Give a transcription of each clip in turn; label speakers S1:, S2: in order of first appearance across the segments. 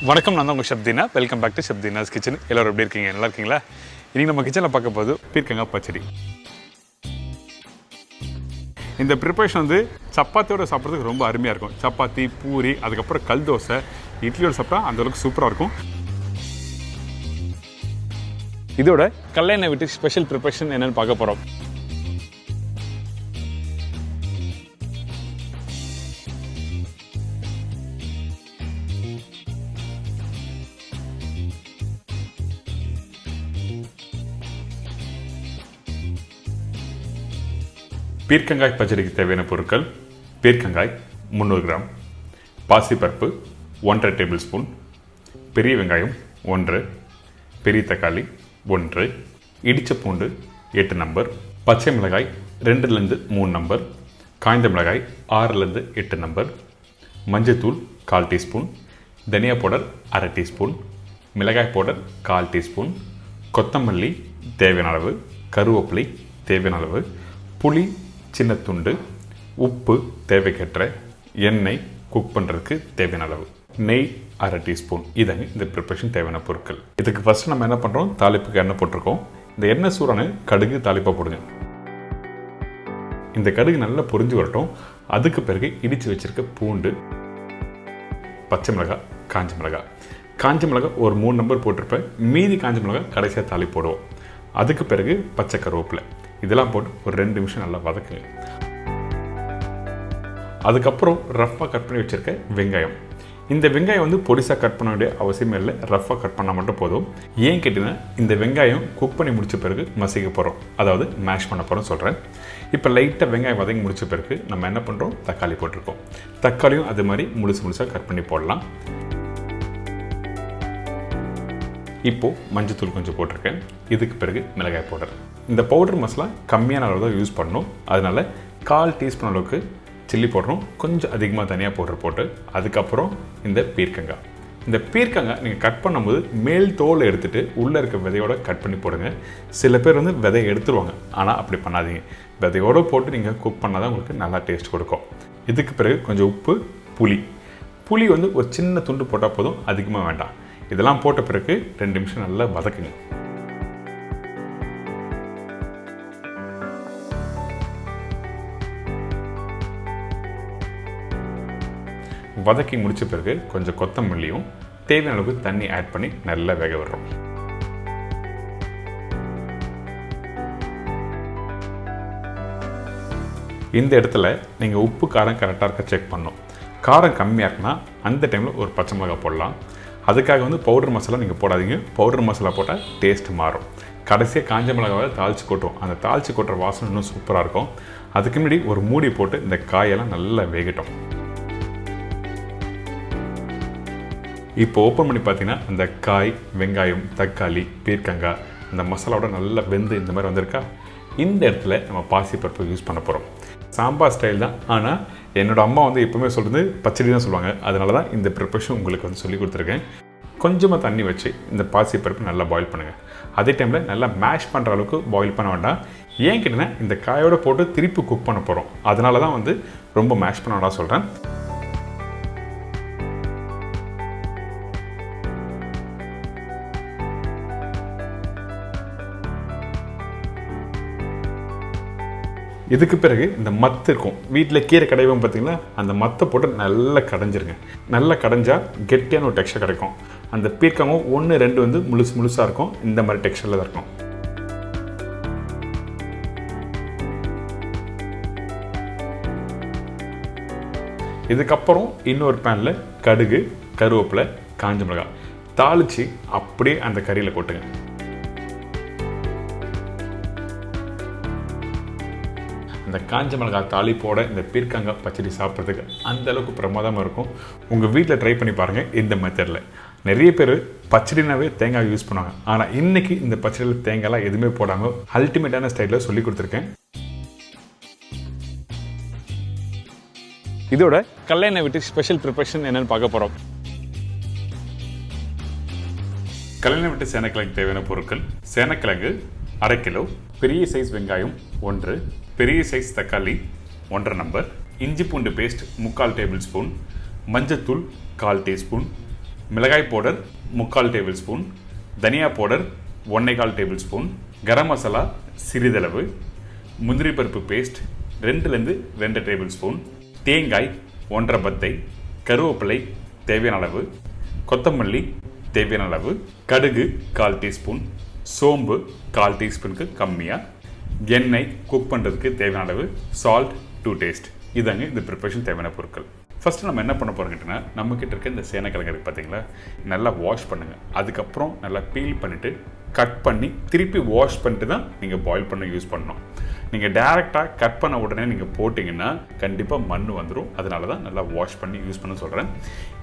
S1: வணக்கம், நான் தான் உங்கள் chef Deena. Welcome back to chef Deena's kitchen. எல்லோரும் எப்படி இருக்கீங்க? நல்லா இருக்கீங்களா? இன்றைக்கி நம்ம கிச்சனில் பார்க்க போது பீர்க்கங்காய் பச்சடி. இந்த ப்ரிப்பரேஷன் வந்து சப்பாத்தியோடு சாப்பிட்றதுக்கு ரொம்ப அருமையாக இருக்கும். சப்பாத்தி, பூரி, அதுக்கப்புறம் கல் தோசை, இட்லியோடு சாப்பிட்டா அந்தளவுக்கு சூப்பராக இருக்கும். இதோட கல்யாண வீட்டு ஸ்பெஷல் ப்ரிப்பரேஷன் என்னென்னு பார்க்க போகிறோம். பீர்க்கங்காய் பச்சடிக்கு தேவையான பொருட்கள்: பீர்க்கங்காய் 300 கிராம், பாசிப்பருப்பு 1½ டேபிள் ஸ்பூன், பெரிய வெங்காயம் 1, பெரிய தக்காளி 1, இடித்த பூண்டு 8 நம்பர், பச்சை மிளகாய் 2லேருந்து 3 நம்பர், காய்ந்த மிளகாய் 6லேருந்து 8 நம்பர், மஞ்சத்தூள் 1/4 டீஸ்பூன், தனியா பவுடர் 1/2 டீஸ்பூன், மிளகாய் பவுடர் 1/4 டீஸ்பூன், கொத்தமல்லி தேவையான அளவு, கருவேப்பிலை தேவையான அளவு, புளி சின்ன துண்டு, உப்பு தேவைக்கேற்ற, எண்ணெய் குக் பண்ணுறதுக்கு தேவையான அளவு, நெய் 1/2 டீஸ்பூன். இதாங்க இந்த ப்ரிப்பரேஷன் தேவையான பொருட்கள். இதுக்கு ஃபஸ்ட்டு நம்ம என்ன பண்ணுறோம், தாளிப்புக்கு எண்ணெய் போட்டிருக்கோம். இந்த எண்ணெய் சூடான கடுகு தாளிப்பாக போடுங்க. இந்த கடுகு நல்லா பொரிஞ்சு வரட்டும். அதுக்கு பிறகு இடித்து வச்சுருக்க பூண்டு, பச்சை மிளகாய், காஞ்ச மிளகாய் ஒரு 3 நம்பர் போட்டிருப்பேன். மீதி காஞ்ச மிளகாய் கடைசியாக தாளி போடுவோம். அதுக்கு பிறகு பச்சை கருவேப்பிலை இதெல்லாம் போட்டு ஒரு 2 நிமிஷம் நல்லா வதக்குங்க. அதுக்கப்புறம் ரஃப்பாக கட் பண்ணி வச்சுருக்க வெங்காயம். இந்த வெங்காயம் வந்து பொடிசாக கட் பண்ண வேண்டிய அவசியமே இல்லை, ரஃப்பாக கட் பண்ணால் மட்டும் போதும். ஏன் கேட்டிங்கன்னா, இந்த வெங்காயம் குக் பண்ணி முடித்த பிறகு மசிக்க போகிறோம், அதாவது மேஷ் பண்ண போகிறோம் சொல்கிறேன். இப்போ லைட்டாக வெங்காயம் வதங்கி முடித்த பிறகு நம்ம என்ன பண்ணுறோம், தக்காளி போட்டிருக்கோம். தக்காளியும் அது மாதிரி முழுசாக கட் பண்ணி போடலாம். இப்போது மஞ்சத்தூள் கொஞ்சம் போட்டிருக்கேன். இதுக்கு பிறகு மிளகாய் பவுடர். இந்த பவுடர் மசாலா கம்மியான அளவு தான் யூஸ் பண்ணணும். அதனால் 1/4 டீஸ்பூன் அளவுக்கு சில்லி பவுடரும் கொஞ்சம் அதிகமாக தனியாக பவுடர் போட்டு, அதுக்கப்புறம் இந்த பீர்க்கங்காய். இந்த பீர்க்கங்காய் நீங்கள் கட் பண்ணும்போது மேல் தோல் எடுத்துகிட்டு உள்ளே இருக்க விதையோடு கட் பண்ணி போடுங்க. சில பேர் வந்து விதையை எடுத்துருவாங்க, ஆனால் அப்படி பண்ணாதீங்க. விதையோடு போட்டு நீங்கள் குக் பண்ணால் தான் உங்களுக்கு நல்லா டேஸ்ட் கொடுக்கும். இதுக்கு பிறகு கொஞ்சம் உப்பு, புளி வந்து ஒரு சின்ன துண்டு போட்டால் போதும், அதிகமாக வேண்டாம். இதெல்லாம் போட்ட பிறகு 2 நிமிஷம் நல்லா வதக்குங்க. வதக்கி முடித்த பிறகு கொஞ்சம் கொத்தமல்லியும் தேவையான அளவுக்கு தண்ணி ஆட் பண்ணி நல்லா வேக விடுறோம். இந்த இடத்துல நீங்கள் உப்பு காரம் கரெக்டாக இருக்க செக் பண்ணணும். காரம் கம்மியாக இருக்குன்னா அந்த டைமில் ஒரு பச்சை மிளகாய் போடலாம். அதுக்காக வந்து பவுடர் மசாலா நீங்கள் போடாதீங்க. பவுடர் மசாலா போட்டால் டேஸ்ட் மாறும். கடைசியாக காஞ்ச மிளகாவை தாளித்து கொட்டுவோம். அந்த தாளித்து கொட்டுற வாசனை இன்னும் சூப்பராக இருக்கும். அதுக்கு முன்னாடி ஒரு மூடி போட்டு இந்த காயெல்லாம் நல்லா வேகட்டும். இப்போ ஓப்பன் பண்ணி பார்த்தீங்கன்னா அந்த காய், வெங்காயம், தக்காளி, பீர்க்கங்காய் அந்த மசாலாவோட நல்லா வெந்து இந்த மாதிரி வந்திருக்கா. இந்த இடத்துல நம்ம பாசிப்பருப்பு யூஸ் பண்ண போகிறோம். சாம்பார் ஸ்டைல் தான், ஆனால் என்னோடய அம்மா வந்து எப்போவுமே சொல்கிறது பச்சடி தான் சொல்லுவாங்க. அதனால தான் இந்த ப்ரிப்பரேஷன் உங்களுக்கு வந்து சொல்லி கொடுத்துருக்கேன். கொஞ்சமாக தண்ணி வச்சு இந்த பாசிப்பருப்பு நல்லா பாயில் பண்ணுங்கள். அதே டைமில் நல்லா மேஷ் பண்ணுற அளவுக்கு பாயில் பண்ண வேண்டாம். ஏன் கேட்டிங்கன்னா, இந்த காயோடு போட்டு திருப்பி குக் பண்ண போகிறோம். அதனால தான் வந்து ரொம்ப மேஷ் பண்ண வேண்டாம் சொல்கிறேன். இதுக்கு பிறகு இந்த மத்து இருக்கும், வீட்டில் கீரை கடைவோம் பார்த்தீங்கன்னா, அந்த மத்தை போட்டு நல்லா கடைஞ்சிருங்க. நல்லா கடைஞ்சால் கெட்டியான ஒரு டெக்ஸ்சர் கிடைக்கும். அந்த பீர்க்கங்காய் 1, 2 வந்து முழுசாக இருக்கும். இந்த மாதிரி டெக்ஸ்சரில் தான் இருக்கும். இதுக்கப்புறம் இன்னொரு பேனில் கடுகு, கருவேப்பிலை, காஞ்ச மிளகாய் தாளித்து அப்படியே அந்த கறியில் கொட்டுங்க. இந்த காஞ்ச மிளகாய் தாளிப்போட இந்த பீர்க்கங்காய் பச்சடி சாப்பிட்றதுக்கு அந்தளவுக்கு பிரமாதமாக இருக்கும். உங்கள் வீட்டில் ட்ரை பண்ணி பாருங்கள். இந்த மெத்தடில் நிறைய பேர் பச்சடினாவே தேங்காய் யூஸ் பண்ணுவாங்க. ஆனால் இன்றைக்கி இந்த பச்சடியில் தேங்காய்லாம் எதுவுமே போடாமல் அல்டிமேட்டான ஸ்டைலில் சொல்லி கொடுத்துருக்கேன். இதோட கல்யாண வீட்டு ஸ்பெஷல் ப்ரிப்பரேஷன் என்னென்னு பார்க்க போகிறோம். கல்யாண வீட்டு சேனக்கிழங்கு தேவையான பொருட்கள்: சேனக்கிழங்கு 1/2 கிலோ, பெரிய சைஸ் வெங்காயம் 1, பெரிய சைஸ் தக்காளி 1½ நம்பர், இஞ்சி பூண்டு பேஸ்ட் 3/4 டேபிள் ஸ்பூன், மஞ்சத்தூள் 1/4 டீஸ்பூன், மிளகாய் பவுடர் 3/4 டேபிள் ஸ்பூன், தனியா powder 1/4 table spoon, garam masala சிறிதளவு, முந்திரி பருப்பு பேஸ்ட் 2 டேபிள் ஸ்பூன், தேங்காய் 1.5 பத்தை, கருவேப்பிலை தேவையான அளவு, கொத்தமல்லி தேவையான அளவு, கடுகு 1/4 டீஸ்பூன், சோம்பு 1/4 டீஸ்பூனுக்கு கம்மியாக, எண்ணெய் குக் பண்ணுறதுக்கு தேவையான அளவு, சால்ட் டு டேஸ்ட். இதாங்க இந்த ப்ரிப்பரேஷன் தேவையான பொருட்கள். ஃபஸ்ட்டு நம்ம என்ன பண்ண போகிறோங்கிட்டனா, நம்மக்கிட்ட இருக்க இந்த சேனைக்கிழங்கு இருக்குது பார்த்தீங்களா, நல்லா வாஷ் பண்ணுங்கள். அதுக்கப்புறம் நல்லா பீல் பண்ணிவிட்டு கட் பண்ணி திருப்பி வாஷ் பண்ணிட்டு தான் நீங்கள் பாயில் பண்ண யூஸ் பண்ணணும். நீங்கள் டேரெக்டாக கட் பண்ண உடனே நீங்கள் போட்டிங்கன்னா கண்டிப்பாக மண் வந்துடும். அதனால தான் நல்லா வாஷ் பண்ணி யூஸ் பண்ண சொல்கிறேன்.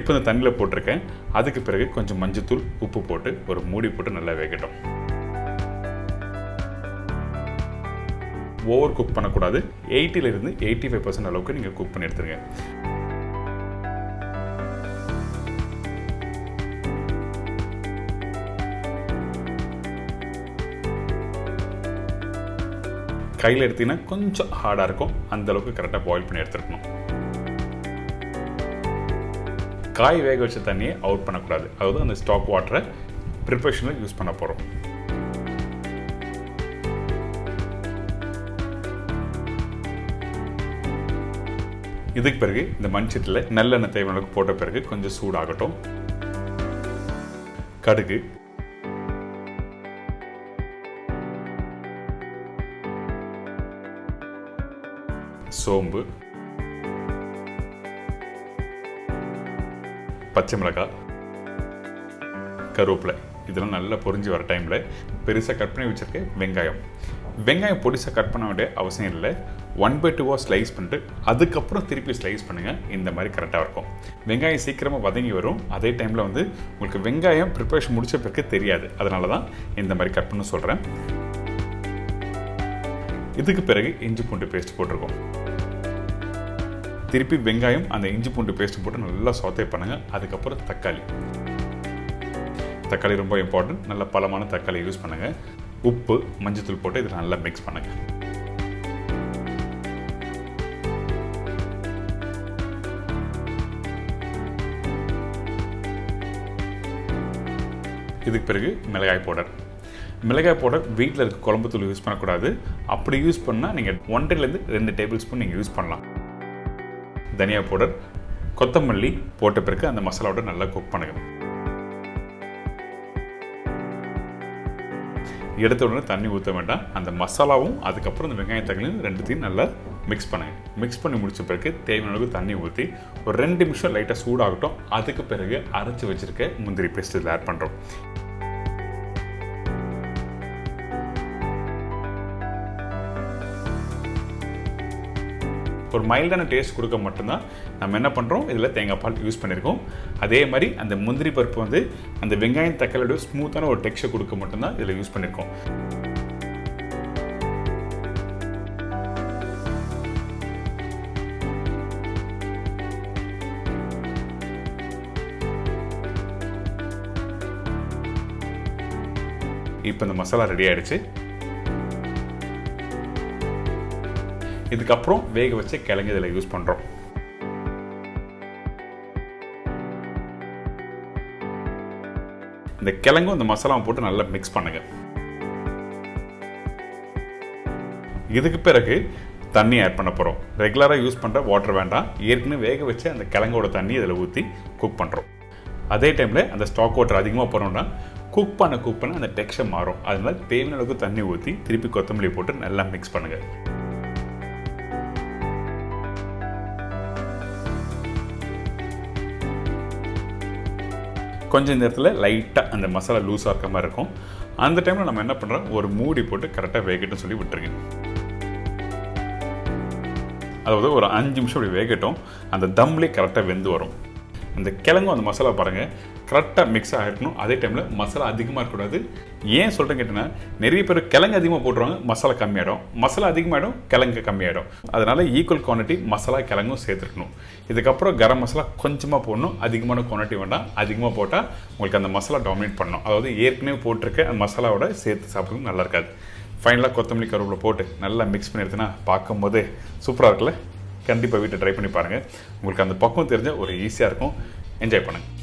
S1: இப்போ இந்த தண்ணியில் போட்டிருக்கேன். அதுக்கு பிறகு கொஞ்சம் மஞ்சத்தூள் உப்பு போட்டு ஒரு மூடி போட்டு நல்லா வேகட்டும். ஓவர் குக் பண்ணக்கூடாது. 80% 85% அளவுக்கு நீங்கள் குக் பண்ணி எடுத்துருங்க. கையில் எடுத்தீங்கன்னா கொஞ்சம் ஹார்டாக இருக்கும். அந்தளவுக்கு கரெக்டாக பாயில் பண்ணி எடுத்துருக்கணும். காய் வேக வச்ச தண்ணியை அவுட் பண்ணக்கூடாது. அதாவது அந்த ஸ்டாக் வாட்டரை ப்ரிப்பரேஷனில் யூஸ் பண்ண போகிறோம். இதுக்கு பிறகு இந்த மண்சட்டியில் நல்லெண்ணெய் தேவையான போட்ட பிறகு கொஞ்சம் சூடாகட்டும். கடுகு, சோம்பு, பச்சை மிளகாய், கருவேப்பிலை இதெல்லாம் நல்லா பொரிஞ்சு வர டைமில் பெருசாக கட் பண்ணி வச்சுருக்கேன் வெங்காயம் பொடிசாக கட் பண்ண வேண்டிய அவசியம் இல்லை. 1/2 ஸ்லைஸ் பண்ணிட்டு அதுக்கப்புறம் திருப்பி ஸ்லைஸ் பண்ணுங்கள். இந்த மாதிரி கரெக்டாக இருக்கும். வெங்காயம் சீக்கிரமாக வதங்கி வரும். அதே டைமில் உங்களுக்கு வெங்காயம் ப்ரிப்பரேஷன் முடிச்ச பிறகு தெரியாது. அதனால தான் இந்த மாதிரி கட் பண்ண சொல்கிறேன். இதுக்கு பிறகு இஞ்சி பூண்டு பேஸ்ட் போட்டிருக்கோம். திருப்பி வெங்காயம் அந்த இஞ்சி பூண்டு பேஸ்ட் போட்டு நல்லா சாத்தே பண்ணுங்கள். அதுக்கப்புறம் தக்காளி ரொம்ப இம்பார்ட்டன்ட். நல்ல பழமான தக்காளி யூஸ் பண்ணுங்கள். உப்பு, மஞ்சத்தூள் போட்டு இதில் நல்லா மிக்ஸ் பண்ணுங்கள். இதுக்கு பிறகு மிளகாய் பவுடர் வீட்டில் இருக்க குழம்பு தூள் யூஸ் பண்ணக்கூடாது. அப்படி யூஸ் பண்ணால் நீங்கள் 1.5 டேபிள் ஸ்பூன் நீங்கள் யூஸ் பண்ணலாம். தனியா பவுடர், கொத்தமல்லி போட்ட பிறகு அந்த மசாலாவோட நல்லா குக் பண்ணுங்கள். எடுத்த உடனே தண்ணி ஊற்ற வேண்டாம். அந்த மசாலாவும் அதுக்கப்புறம் அந்த வெங்காயம் தக்காளியும் ரெண்டுத்தையும் நல்லா மிக்ஸ் பண்ணுங்கள். மிக்ஸ் பண்ணி முடிச்ச பிறகு தேவையான அளவுக்கு தண்ணி ஊற்றி ஒரு 2 நிமிஷம் லைட்டாக சூடாகட்டும். அதுக்கு பிறகு அரைச்சி வச்சுருக்க முந்திரி பேஸ்ட் இதில் ஆட் பண்ணுறோம். ஒரு மைல்டான டேஸ்ட் கொடுக்க மட்டும்தான் நம்ம என்ன பண்ணுறோம், இதில் தேங்காய் பால் யூஸ் பண்ணியிருக்கோம். அதே மாதிரி அந்த முந்திரி பருப்பு அந்த வெங்காயம் தக்காளியோட ஸ்மூத்தான ஒரு டெக்ஸ்சர் கொடுக்க மட்டும்தான் இதில் யூஸ் பண்ணியிருக்கோம். இப்போ இந்த மசாலா ரெடி ஆகிடுச்சு. இதுக்கப்புறம் வேக வச்ச கிழங்கு இதில் யூஸ் பண்ணுறோம். இந்த கிழங்கும் இந்த மசாலாவும் போட்டு நல்லா மிக்ஸ் பண்ணுங்க. இதுக்கு பிறகு தண்ணி ஆட் பண்ண போகிறோம். ரெகுலராக யூஸ் பண்ணுற வாட்டர் வேண்டாம். ஏற்கனவே வேக வச்சு அந்த கிழங்கோட தண்ணி இதில் ஊற்றி குக் பண்ணுறோம். அதே டைமில் அந்த ஸ்டாக் வாட்டர் அதிகமாக போகிறோம்னா குக் பண்ண அந்த டெக்ஸ்சர் மாறும். அதனால தேவையான அளவுக்கு தண்ணி ஊற்றி திருப்பி கொத்தமல்லி போட்டு நல்லா மிக்ஸ் பண்ணுங்கள். கொஞ்சம் இந்த இடத்துல லைட்டாக அந்த மசாலா லூஸாக இருக்க மாதிரி இருக்கும். அந்த டைமில் நம்ம என்ன பண்ணுறோம், ஒரு மூடி போட்டு கரெக்டாக வேகட்டும் சொல்லி விட்டுருங்க. அதாவது ஒரு 5 நிமிஷம் அப்படி வேகட்டும். அந்த தம்லேயே கரெக்டாக வெந்து வரும். அந்த கிழங்கும் அந்த மசாலா பாருங்கள் கரெக்டாக மிக்ஸ் ஆகிருக்கணும். அதே டைமில் மசாலா அதிகமாக இருக்கக்கூடாது. ஏன் சொல்கிறேன் கேட்டீங்கன்னா, நிறைய பேர் கிழங்கு அதிகமாக போட்டுருவாங்க, மசாலா கம்மியாகிடும். மசாலா அதிகமாகிடும், கிழங்கு கம்மியாகிடும். அதனால் ஈக்குவல் குவான்டிட்டி மசாலா கிழங்கும் சேர்த்துருக்கணும். இதுக்கப்புறம் கரம் மசாலா கொஞ்சமாக போடணும். அதிகமான குவான்டிட்டி வேண்டாம். அதிகமாக போட்டால் உங்களுக்கு அந்த மசாலா டாமினேட் பண்ணணும். அதாவது ஏற்கனவே போட்டிருக்க அந்த மசாலாவோட சேர்த்து சாப்பிட்றது நல்லா இருக்காது. ஃபைனலாக கொத்தமல்லி கருவேப்பிலை போட்டு நல்லா மிக்ஸ் பண்ணி எடுத்துனா பார்க்கும்போது சூப்பராக இருக்குல்ல. கண்டிப்பாக வீட்டை ட்ரை பண்ணி பாருங்கள். உங்களுக்கு அந்த பக்கம் தெரிஞ்ச ஒரு ஈஸியாக இருக்கும். என்ஜாய் பண்ணுங்கள்.